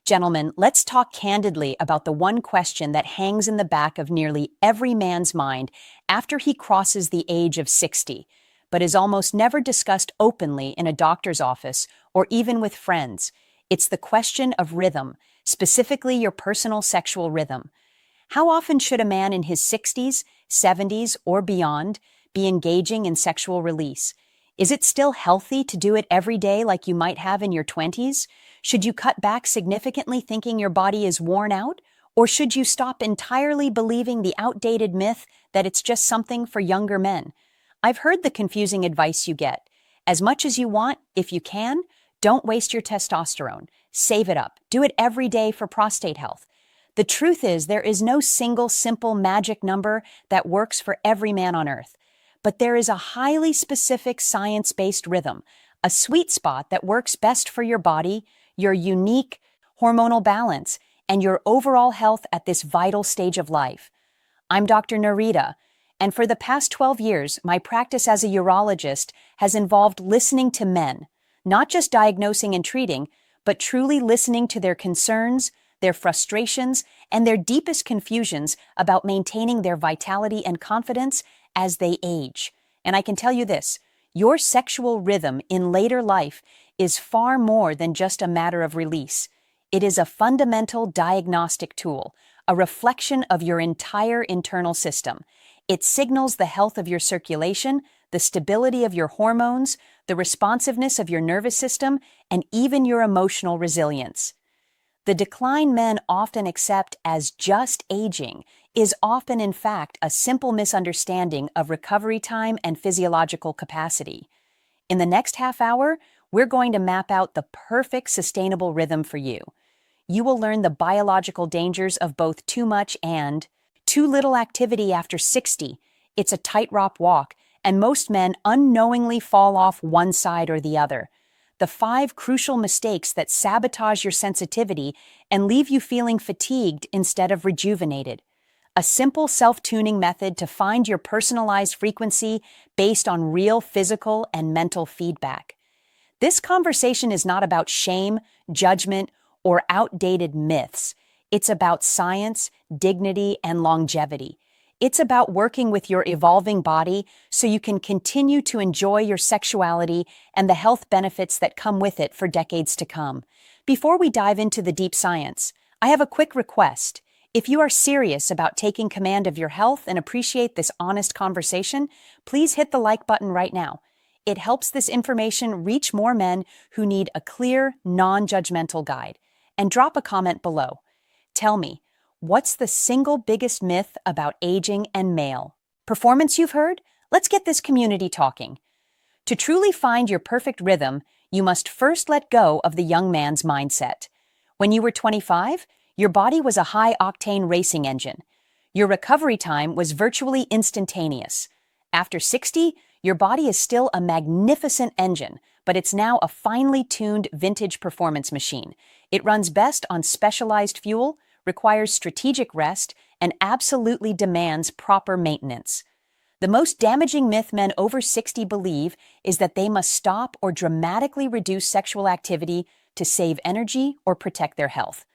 Gentlemen, let's talk candidly about the one question that hangs in the back of nearly every man's mind after he crosses the age of 60, but is almost never discussed openly in a doctor's office or even with friends. It's the question of rhythm, specifically your personal sexual rhythm. How often should a man in his 60s, 70s, or beyond be engaging in sexual release? Is it still healthy to do it every day like you might have in your 20s? Should you cut back significantly thinking your body is worn out? Or should you stop entirely believing the outdated myth that it's just something for younger men? I've heard the confusing advice you get. As much as you want, if you can, don't waste your testosterone. Save it up. Do it every day for prostate health. The truth is, there is no single simple magic number that works for every man on earth. But there is a highly specific science-based rhythm, a sweet spot that works best for your body, your unique hormonal balance, and your overall health at this vital stage of life. I'm Dr. Nerita, and for the past 12 years, my practice as a urologist has involved listening to men, not just diagnosing and treating, but truly listening to their concerns, their frustrations, and their deepest confusions about maintaining their vitality and confidence as they age. And I can tell you this, your sexual rhythm in later life is far more than just a matter of release. It is a fundamental diagnostic tool, a reflection of your entire internal system. It signals the health of your circulation, the stability of your hormones, the responsiveness of your nervous system, and even your emotional resilience. The decline men often accept as just aging is often, in fact, a simple misunderstanding of recovery time and physiological capacity. In the next half hour, we're going to map out the perfect sustainable rhythm for you. You will learn the biological dangers of both too much and too little activity after 60. It's a tightrope walk, and most men unknowingly fall off one side or the other. The 5 crucial mistakes that sabotage your sensitivity and leave you feeling fatigued instead of rejuvenated. A simple self-tuning method to find your personalized frequency based on real physical and mental feedback. This conversation is not about shame, judgment, or outdated myths. It's about science, dignity, and longevity. It's about working with your evolving body so you can continue to enjoy your sexuality and the health benefits that come with it for decades to come. Before we dive into the deep science, I have a quick request. If you are serious about taking command of your health and appreciate this honest conversation, please hit the like button right now. It helps this information reach more men who need a clear, non-judgmental guide. And drop a comment below. Tell me, what's the single biggest myth about aging and male performance you've heard? Let's get this community talking. To truly find your perfect rhythm, you must first let go of the young man's mindset. When you were 25, your body was a high-octane racing engine. Your recovery time was virtually instantaneous. After 60, your body is still a magnificent engine, but it's now a finely tuned vintage performance machine. It runs best on specialized fuel, requires strategic rest, and absolutely demands proper maintenance. The most damaging myth men over 60 believe is that they must stop or dramatically reduce sexual activity to save energy or protect their health.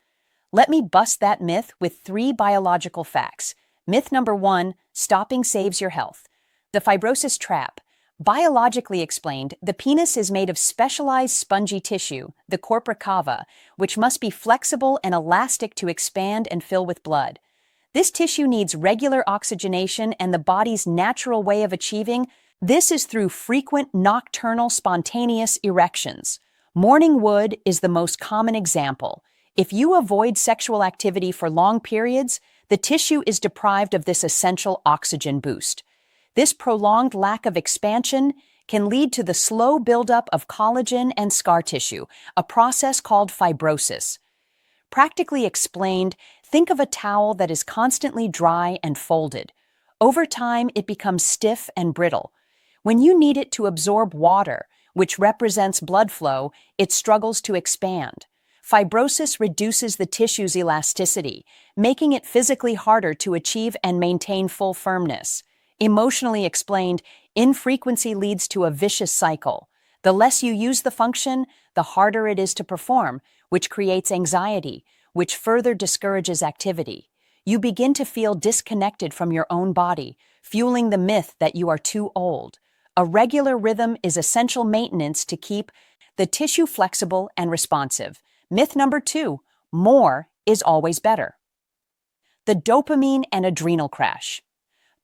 Let me bust that myth with 3 biological facts. Myth number 1, stopping saves your health. The fibrosis trap. Biologically explained, the penis is made of specialized spongy tissue, the corpora cava, which must be flexible and elastic to expand and fill with blood. This tissue needs regular oxygenation, and the body's natural way of achieving this is through frequent nocturnal spontaneous erections. Morning wood is the most common example. If you avoid sexual activity for long periods, the tissue is deprived of this essential oxygen boost. This prolonged lack of expansion can lead to the slow buildup of collagen and scar tissue, a process called fibrosis. Practically explained, think of a towel that is constantly dry and folded. Over time, it becomes stiff and brittle. When you need it to absorb water, which represents blood flow, it struggles to expand. Fibrosis reduces the tissue's elasticity, making it physically harder to achieve and maintain full firmness. Emotionally explained, infrequency leads to a vicious cycle. The less you use the function, the harder it is to perform, which creates anxiety, which further discourages activity. You begin to feel disconnected from your own body, fueling the myth that you are too old. A regular rhythm is essential maintenance to keep the tissue flexible and responsive. Myth number 2, more is always better. The dopamine and adrenal crash.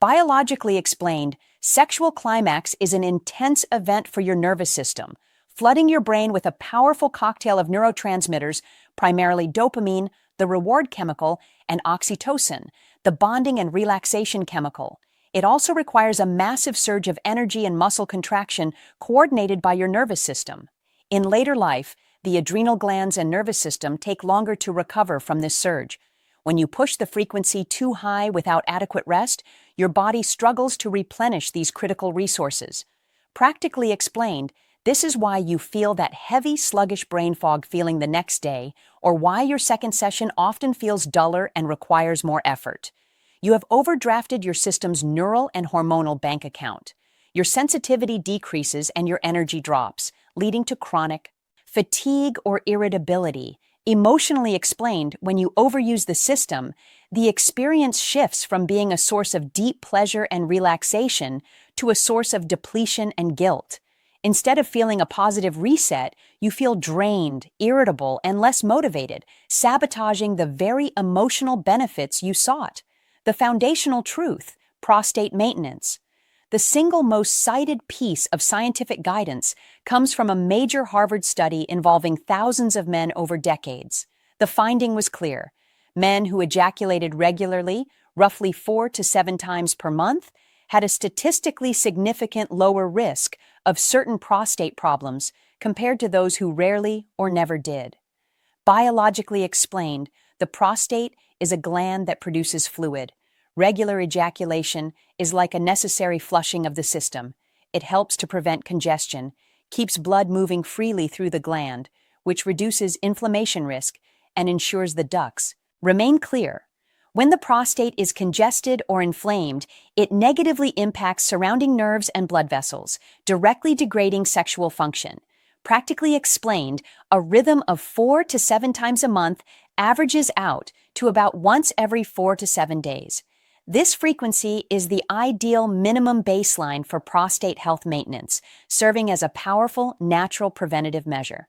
Biologically explained, sexual climax is an intense event for your nervous system, flooding your brain with a powerful cocktail of neurotransmitters, primarily dopamine, the reward chemical, and oxytocin, the bonding and relaxation chemical. It also requires a massive surge of energy and muscle contraction coordinated by your nervous system. In later life, the adrenal glands and nervous system take longer to recover from this surge. When you push the frequency too high without adequate rest, your body struggles to replenish these critical resources. Practically explained, this is why you feel that heavy, sluggish brain fog feeling the next day, or why your second session often feels duller and requires more effort. You have overdrafted your system's neural and hormonal bank account. Your sensitivity decreases and your energy drops, leading to chronic fatigue or irritability. Emotionally explained, when you overuse the system, the experience shifts from being a source of deep pleasure and relaxation to a source of depletion and guilt. Instead of feeling a positive reset, you feel drained, irritable, and less motivated, sabotaging the very emotional benefits you sought. The foundational truth, prostate maintenance. The single most cited piece of scientific guidance comes from a major Harvard study involving thousands of men over decades. The finding was clear. Men who ejaculated regularly, roughly 4 to 7 times per month, had a statistically significant lower risk of certain prostate problems compared to those who rarely or never did. Biologically explained, the prostate is a gland that produces fluid. Regular ejaculation is like a necessary flushing of the system. It helps to prevent congestion, keeps blood moving freely through the gland, which reduces inflammation risk and ensures the ducts remain clear. When the prostate is congested or inflamed, it negatively impacts surrounding nerves and blood vessels, directly degrading sexual function. Practically explained, a rhythm of 4 to 7 times a month averages out to about once every 4 to 7 days. This frequency is the ideal minimum baseline for prostate health maintenance, serving as a powerful, natural preventative measure.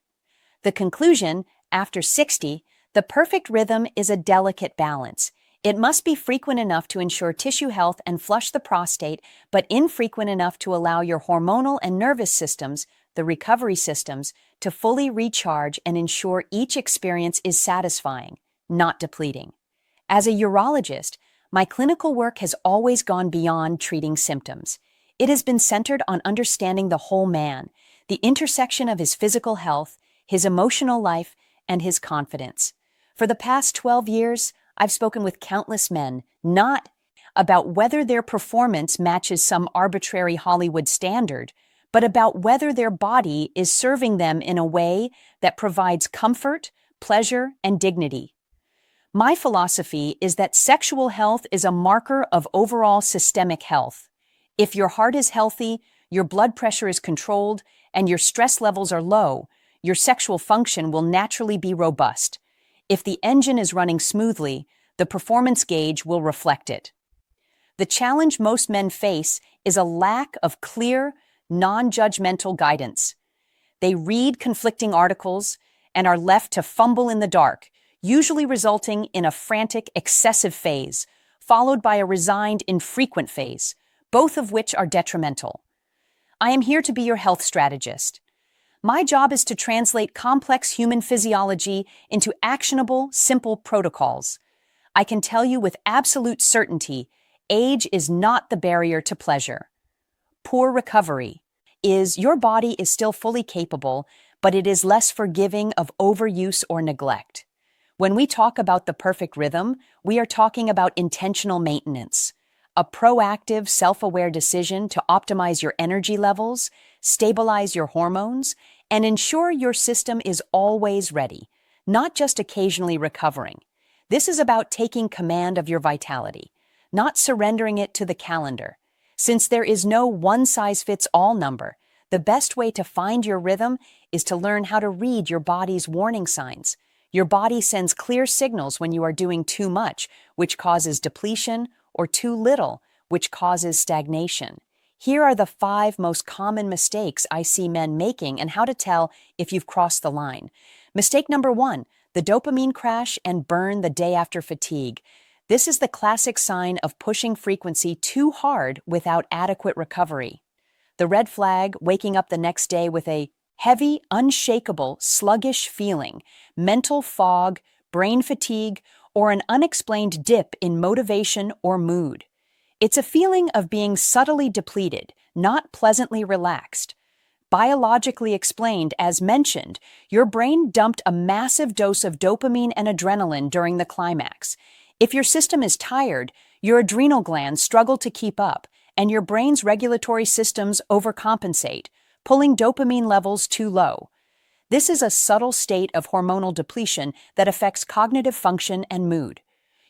The conclusion, after 60, the perfect rhythm is a delicate balance. It must be frequent enough to ensure tissue health and flush the prostate, but infrequent enough to allow your hormonal and nervous systems, the recovery systems, to fully recharge and ensure each experience is satisfying, not depleting. As a urologist, my clinical work has always gone beyond treating symptoms. It has been centered on understanding the whole man, the intersection of his physical health, his emotional life, and his confidence. For the past 12 years, I've spoken with countless men, not about whether their performance matches some arbitrary Hollywood standard, but about whether their body is serving them in a way that provides comfort, pleasure, and dignity. My philosophy is that sexual health is a marker of overall systemic health. If your heart is healthy, your blood pressure is controlled, and your stress levels are low, your sexual function will naturally be robust. If the engine is running smoothly, the performance gauge will reflect it. The challenge most men face is a lack of clear, non-judgmental guidance. They read conflicting articles and are left to fumble in the dark, usually resulting in a frantic, excessive phase, followed by a resigned, infrequent phase, both of which are detrimental. I am here to be your health strategist. My job is to translate complex human physiology into actionable, simple protocols. I can tell you with absolute certainty, age is not the barrier to pleasure. Poor recovery is your body is still fully capable, but it is less forgiving of overuse or neglect. When we talk about the perfect rhythm, we are talking about intentional maintenance, a proactive, self-aware decision to optimize your energy levels, stabilize your hormones, and ensure your system is always ready, not just occasionally recovering. This is about taking command of your vitality, not surrendering it to the calendar. Since there is no one-size-fits-all number, the best way to find your rhythm is to learn how to read your body's warning signs. Your body sends clear signals when you are doing too much, which causes depletion, or too little, which causes stagnation. Here are the 5 most common mistakes I see men making and how to tell if you've crossed the line. Mistake number 1, the dopamine crash and burn the day after fatigue. This is the classic sign of pushing frequency too hard without adequate recovery. The red flag, waking up the next day with a heavy, unshakable, sluggish feeling, mental fog, brain fatigue, or an unexplained dip in motivation or mood. It's a feeling of being subtly depleted, not pleasantly relaxed. Biologically explained, as mentioned, your brain dumped a massive dose of dopamine and adrenaline during the climax. If your system is tired, your adrenal glands struggle to keep up, and your brain's regulatory systems overcompensate, pulling dopamine levels too low. This is a subtle state of hormonal depletion that affects cognitive function and mood.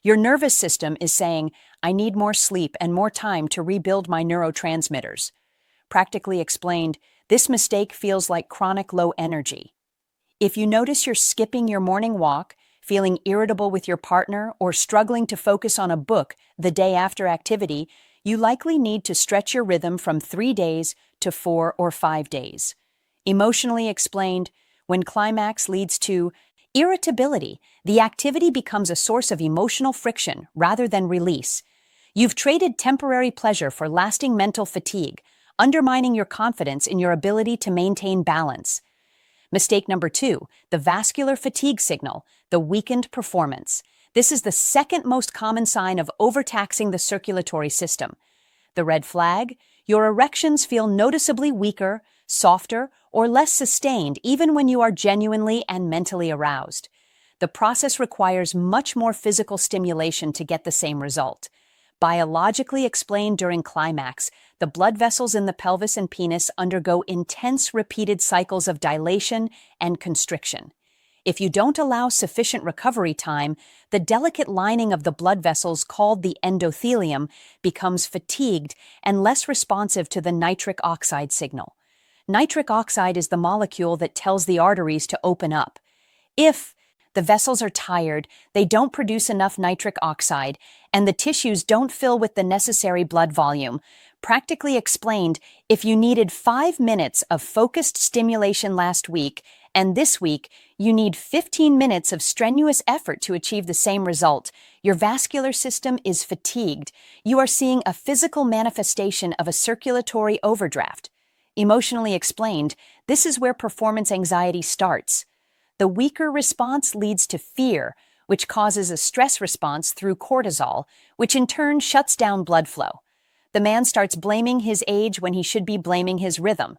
Your nervous system is saying, "I need more sleep and more time to rebuild my neurotransmitters." Practically explained, this mistake feels like chronic low energy. If you notice you're skipping your morning walk, feeling irritable with your partner, or struggling to focus on a book the day after activity, you likely need to stretch your rhythm from 3 days to 4 or 5 days. Emotionally explained, when climax leads to irritability, the activity becomes a source of emotional friction rather than release. You've traded temporary pleasure for lasting mental fatigue, undermining your confidence in your ability to maintain balance. Mistake number 2, the vascular fatigue signal, the weakened performance. This is the second most common sign of overtaxing the circulatory system. The red flag, your erections feel noticeably weaker, softer, or less sustained even when you are genuinely and mentally aroused. The process requires much more physical stimulation to get the same result. Biologically explained during climax, the blood vessels in the pelvis and penis undergo intense repeated cycles of dilation and constriction. If you don't allow sufficient recovery time, the delicate lining of the blood vessels called the endothelium becomes fatigued and less responsive to the nitric oxide signal. Nitric oxide is the molecule that tells the arteries to open up. If the vessels are tired, they don't produce enough nitric oxide, and the tissues don't fill with the necessary blood volume. Practically explained, if you needed 5 minutes of focused stimulation last week, and this week you need 15 minutes of strenuous effort to achieve the same result, your vascular system is fatigued. You are seeing a physical manifestation of a circulatory overdraft. Emotionally explained, this is where performance anxiety starts. The weaker response leads to fear, which causes a stress response through cortisol, which in turn shuts down blood flow. The man starts blaming his age when he should be blaming his rhythm.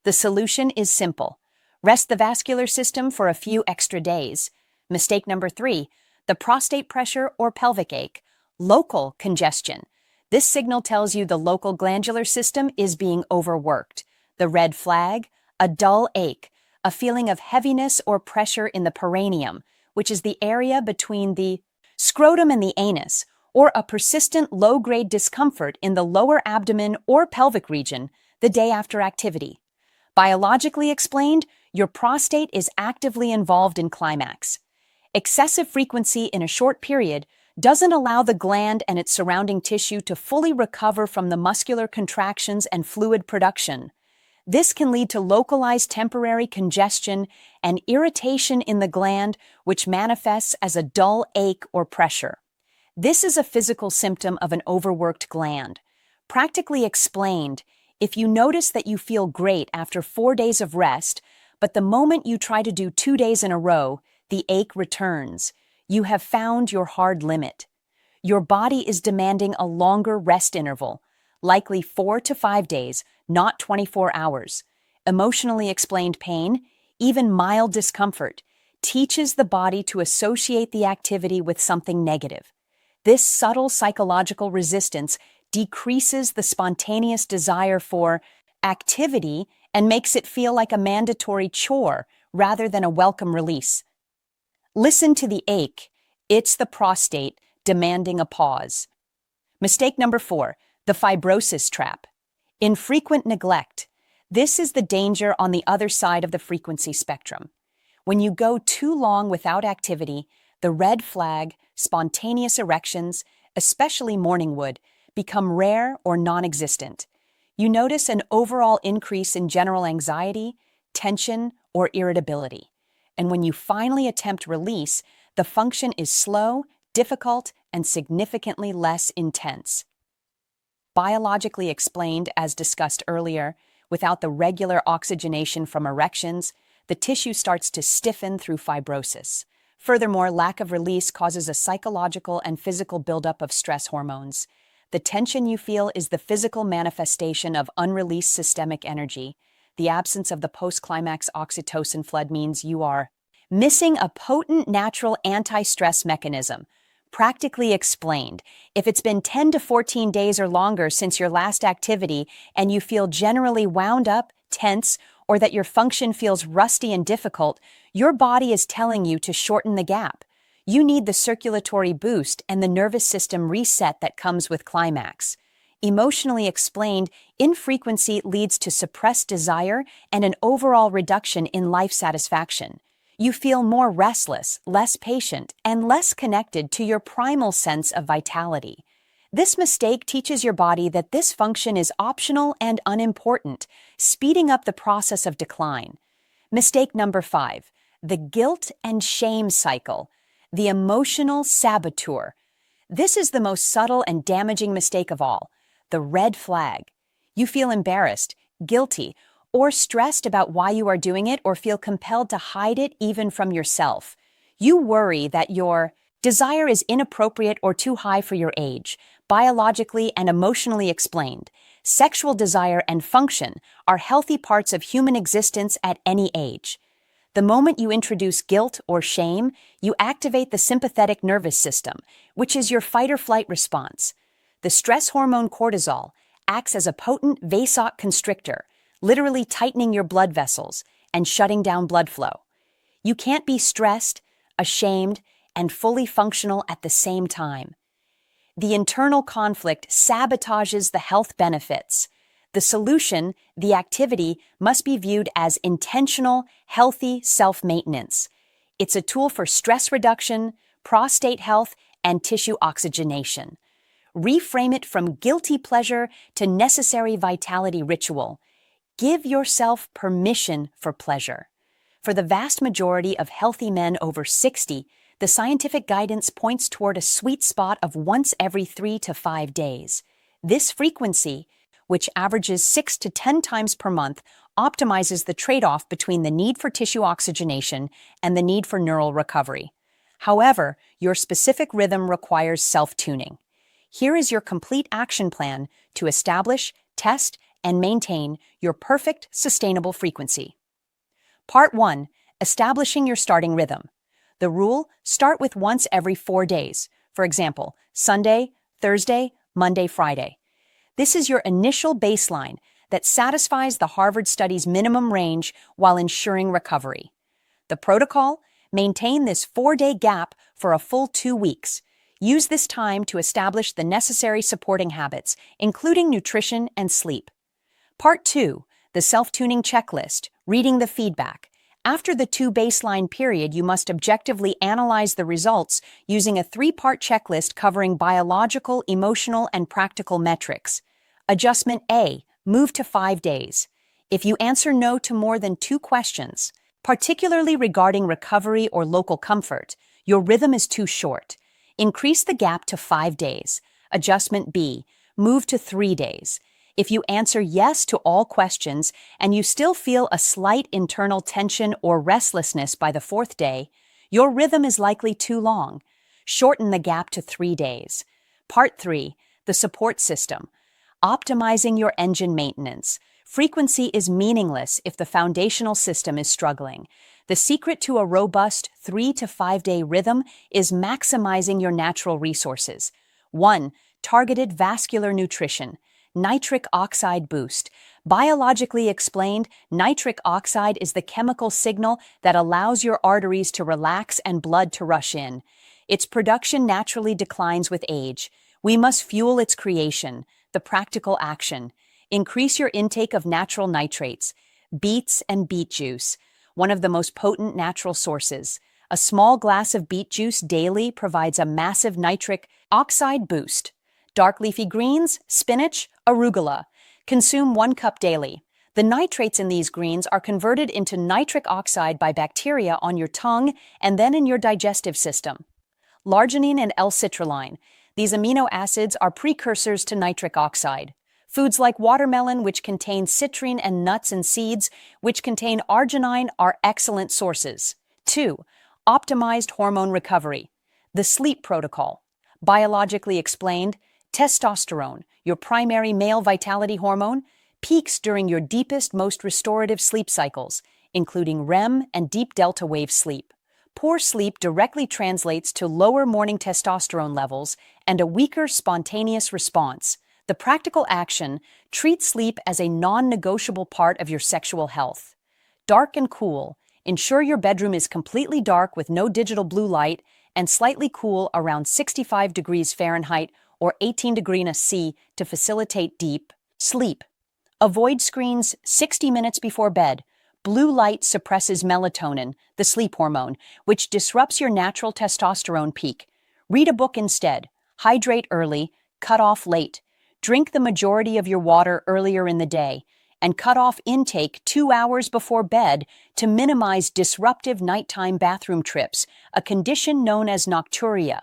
The solution is simple. Rest the vascular system for a few extra days. Mistake number 3, the prostate pressure or pelvic ache, local congestion. This signal tells you the local glandular system is being overworked. The red flag, a dull ache, a feeling of heaviness or pressure in the perineum, which is the area between the scrotum and the anus, or a persistent low-grade discomfort in the lower abdomen or pelvic region the day after activity. Biologically explained, your prostate is actively involved in climax. Excessive frequency in a short period doesn't allow the gland and its surrounding tissue to fully recover from the muscular contractions and fluid production. This can lead to localized temporary congestion and irritation in the gland, which manifests as a dull ache or pressure. This is a physical symptom of an overworked gland. Practically explained, if you notice that you feel great after 4 days of rest, but the moment you try to do 2 days in a row, the ache returns, you have found your hard limit. Your body is demanding a longer rest interval, likely 4 to 5 days, not 24 hours. Emotionally explained pain, even mild discomfort, teaches the body to associate the activity with something negative. This subtle psychological resistance decreases the spontaneous desire for activity and makes it feel like a mandatory chore rather than a welcome release. Listen to the ache. It's the prostate demanding a pause. Mistake number 4, the fibrosis trap. Infrequent neglect. This is the danger on the other side of the frequency spectrum. When you go too long without activity, the red flag, spontaneous erections, especially morning wood, become rare or non-existent. You notice an overall increase in general anxiety, tension, or irritability. And when you finally attempt release, the function is slow, difficult, and significantly less intense. Biologically explained, as discussed earlier, without the regular oxygenation from erections, the tissue starts to stiffen through fibrosis. Furthermore, lack of release causes a psychological and physical buildup of stress hormones. The tension you feel is the physical manifestation of unreleased systemic energy. The absence of the post-climax oxytocin flood means you are missing a potent natural anti-stress mechanism. Practically explained, if it's been 10 to 14 days or longer since your last activity and you feel generally wound up, tense, or that your function feels rusty and difficult, your body is telling you to shorten the gap. You need the circulatory boost and the nervous system reset that comes with climax. Emotionally explained, infrequency leads to suppressed desire and an overall reduction in life satisfaction. You feel more restless, less patient, and less connected to your primal sense of vitality. This mistake teaches your body that this function is optional and unimportant, speeding up the process of decline. Mistake number 5, the guilt and shame cycle, the emotional saboteur. This is the most subtle and damaging mistake of all, the red flag. You feel embarrassed, guilty, or stressed about why you are doing it, or feel compelled to hide it even from yourself. You worry that your desire is inappropriate or too high for your age, biologically and emotionally explained. Sexual desire and function are healthy parts of human existence at any age. The moment you introduce guilt or shame, you activate the sympathetic nervous system, which is your fight-or-flight response. The stress hormone cortisol acts as a potent vasoconstrictor, literally tightening your blood vessels and shutting down blood flow. You can't be stressed, ashamed, and fully functional at the same time. The internal conflict sabotages the health benefits. The solution, the activity, must be viewed as intentional, healthy self-maintenance. It's a tool for stress reduction, prostate health, and tissue oxygenation. Reframe it from guilty pleasure to necessary vitality ritual. Give yourself permission for pleasure. For the vast majority of healthy men over 60, the scientific guidance points toward a sweet spot of once every 3 to 5 days. This frequency, which averages 6 to 10 times per month, optimizes the trade-off between the need for tissue oxygenation and the need for neural recovery. However, your specific rhythm requires self-tuning. Here is your complete action plan to establish, test, and maintain your perfect, sustainable frequency. Part 1. Establishing your starting rhythm. The rule: start with once every 4 days. For example, Sunday, Thursday, Monday, Friday. This is your initial baseline that satisfies the Harvard study's minimum range while ensuring recovery. The protocol: maintain this 4-day gap for a full 2 weeks. Use this time to establish the necessary supporting habits, including nutrition and sleep. Part 2. The self-tuning checklist, reading the feedback. After the 2 baseline period, you must objectively analyze the results using a 3-part checklist covering biological, emotional, and practical metrics. Adjustment A. Move to 5 days. If you answer no to more than 2 questions, particularly regarding recovery or local comfort, your rhythm is too short. Increase the gap to 5 days. Adjustment B. Move to 3 days. If you answer yes to all questions and you still feel a slight internal tension or restlessness by the 4th day, your rhythm is likely too long. Shorten the gap to 3 days. Part 3. The support system. Optimizing your engine maintenance. Frequency is meaningless if the foundational system is struggling. The secret to a robust 3 to 5 day rhythm is maximizing your natural resources. 1. Targeted vascular nutrition. Nitric oxide boost. Biologically explained, nitric oxide is the chemical signal that allows your arteries to relax and blood to rush in. Its production naturally declines with age. We must fuel its creation. The practical action: increase your intake of natural nitrates, beets and beet juice. one of the most potent natural sources. A small glass of beet juice daily provides a massive nitric oxide boost. Dark leafy greens, spinach, arugula. Consume 1 cup daily. The nitrates in these greens are converted into nitric oxide by bacteria on your tongue and then in your digestive system. L'arginine and L-citrulline. These amino acids are precursors to nitric oxide. Foods like watermelon, which contain citrine, and nuts and seeds, which contain arginine, are excellent sources. 2. Optimized hormone recovery. The sleep protocol. Biologically explained, testosterone, your primary male vitality hormone, peaks during your deepest, most restorative sleep cycles, including REM and deep delta wave sleep. Poor sleep directly translates to lower morning testosterone levels and a weaker spontaneous response. The practical action: treat sleep as a non-negotiable part of your sexual health. Dark and cool. Ensure your bedroom is completely dark with no digital blue light and slightly cool around 65 degrees Fahrenheit or 18 degrees C to facilitate deep sleep. Avoid screens 60 minutes before bed. Blue light suppresses melatonin, the sleep hormone, which disrupts your natural testosterone peak. Read a book instead. Hydrate early, cut off late. Drink the majority of your water earlier in the day, and cut off intake 2 hours before bed to minimize disruptive nighttime bathroom trips, a condition known as nocturia.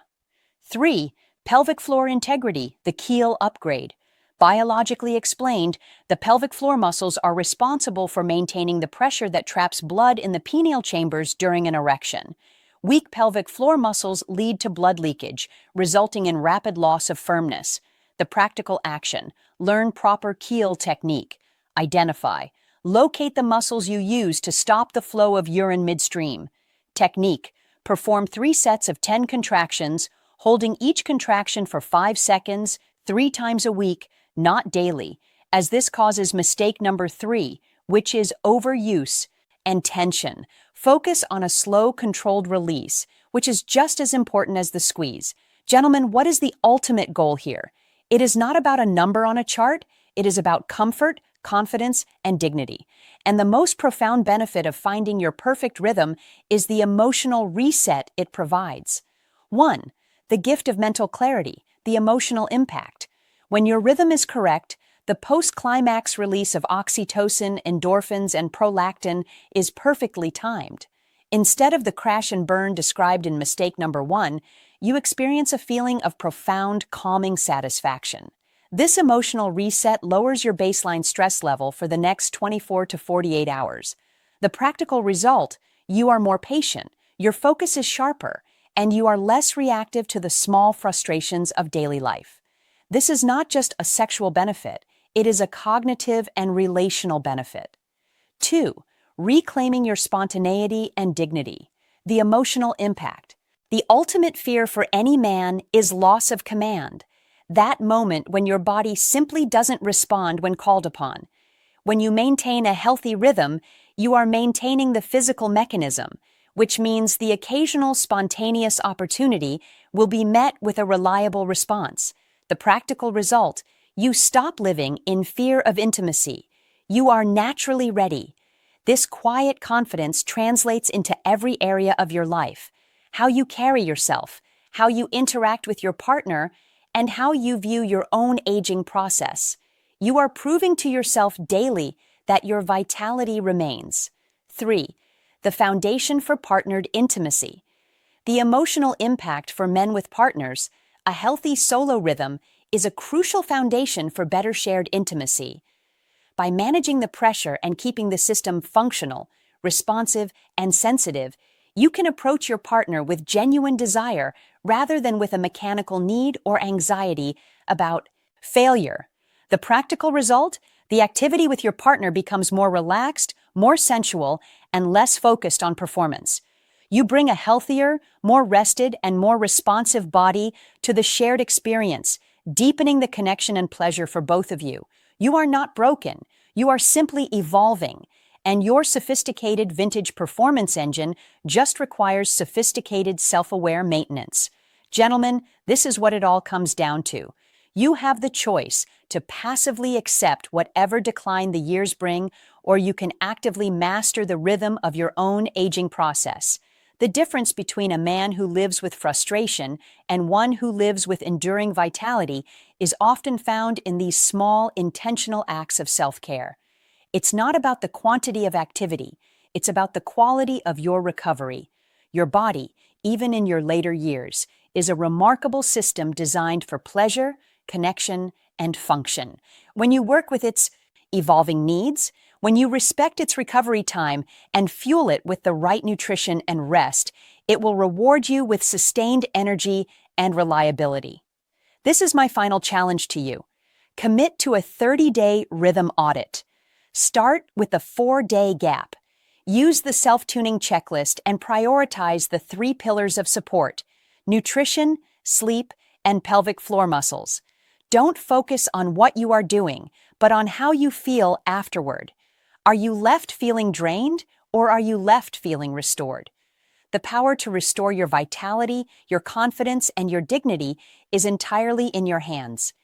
3. Pelvic floor integrity, the keel upgrade. Biologically explained, the pelvic floor muscles are responsible for maintaining the pressure that traps blood in the pineal chambers during an erection. Weak pelvic floor muscles lead to blood leakage, resulting in rapid loss of firmness. The practical action: learn proper keel technique. Identify. Locate the muscles you use to stop the flow of urine midstream. Technique: perform 3 sets of 10 contractions, holding each contraction for 5 seconds, 3 times a week, not daily, as this causes mistake number 3, which is overuse and tension. Focus on a slow, controlled release, which is just as important as the squeeze. Gentlemen, what is the ultimate goal here? It is not about a number on a chart. It is about comfort, confidence, and dignity. And the most profound benefit of finding your perfect rhythm is the emotional reset it provides. 1. The gift of mental clarity, the emotional impact. When your rhythm is correct, the post-climax release of oxytocin, endorphins, and prolactin is perfectly timed. Instead of the crash and burn described in mistake number 1, you experience a feeling of profound, calming satisfaction. This emotional reset lowers your baseline stress level for the next 24 to 48 hours. The practical result: you are more patient, your focus is sharper, and you are less reactive to the small frustrations of daily life. This is not just a sexual benefit, it is a cognitive and relational benefit. 2. Reclaiming your spontaneity and dignity. The emotional impact. The ultimate fear for any man is loss of command. That moment when your body simply doesn't respond when called upon. When you maintain a healthy rhythm, you are maintaining the physical mechanism, which means the occasional spontaneous opportunity will be met with a reliable response. The practical result: you stop living in fear of intimacy. You are naturally ready. This quiet confidence translates into every area of your life: how you carry yourself, how you interact with your partner, and how you view your own aging process. You are proving to yourself daily that your vitality remains. 3. The foundation for partnered intimacy. The emotional impact for men with partners. A healthy solo rhythm is a crucial foundation for better shared intimacy. By managing the pressure and keeping the system functional, responsive, and sensitive, you can approach your partner with genuine desire rather than with a mechanical need or anxiety about failure. The practical result: the activity with your partner becomes more relaxed, more sensual, and less focused on performance. You bring a healthier, more rested, and more responsive body to the shared experience, deepening the connection and pleasure for both of you. You are not broken. You are simply evolving, and your sophisticated vintage performance engine just requires sophisticated self-aware maintenance. Gentlemen, this is what it all comes down to. You have the choice to passively accept whatever decline the years bring, or you can actively master the rhythm of your own aging process. The difference between a man who lives with frustration and one who lives with enduring vitality is often found in these small, intentional acts of self-care. It's not about the quantity of activity, it's about the quality of your recovery. Your body, even in your later years, is a remarkable system designed for pleasure, connection, and function. When you work with its evolving needs, when you respect its recovery time and fuel it with the right nutrition and rest, it will reward you with sustained energy and reliability. This is my final challenge to you. Commit to a 30-day rhythm audit. Start with a 4-day gap. Use the self-tuning checklist and prioritize the 3 pillars of support: nutrition, sleep, and pelvic floor muscles. Don't focus on what you are doing, but on how you feel afterward. Are you left feeling drained, or are you left feeling restored? The power to restore your vitality, your confidence, and your dignity is entirely in your hands.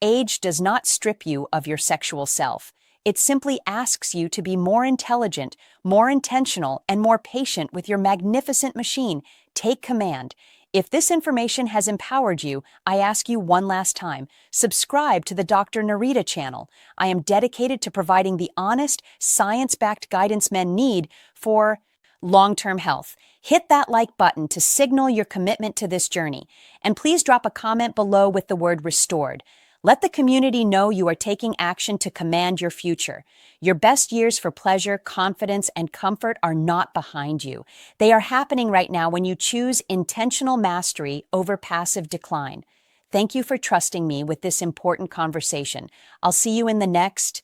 Age does not strip you of your sexual self. It simply asks you to be more intelligent, more intentional, and more patient with your magnificent machine. Take command. If this information has empowered you, I ask you one last time, subscribe to the Dr. Nerita channel. I am dedicated to providing the honest, science-backed guidance men need for long-term health. Hit that like button to signal your commitment to this journey. And please drop a comment below with the word restored. Let the community know you are taking action to command your future. Your best years for pleasure, confidence, and comfort are not behind you. They are happening right now when you choose intentional mastery over passive decline. Thank you for trusting me with this important conversation. I'll see you in the next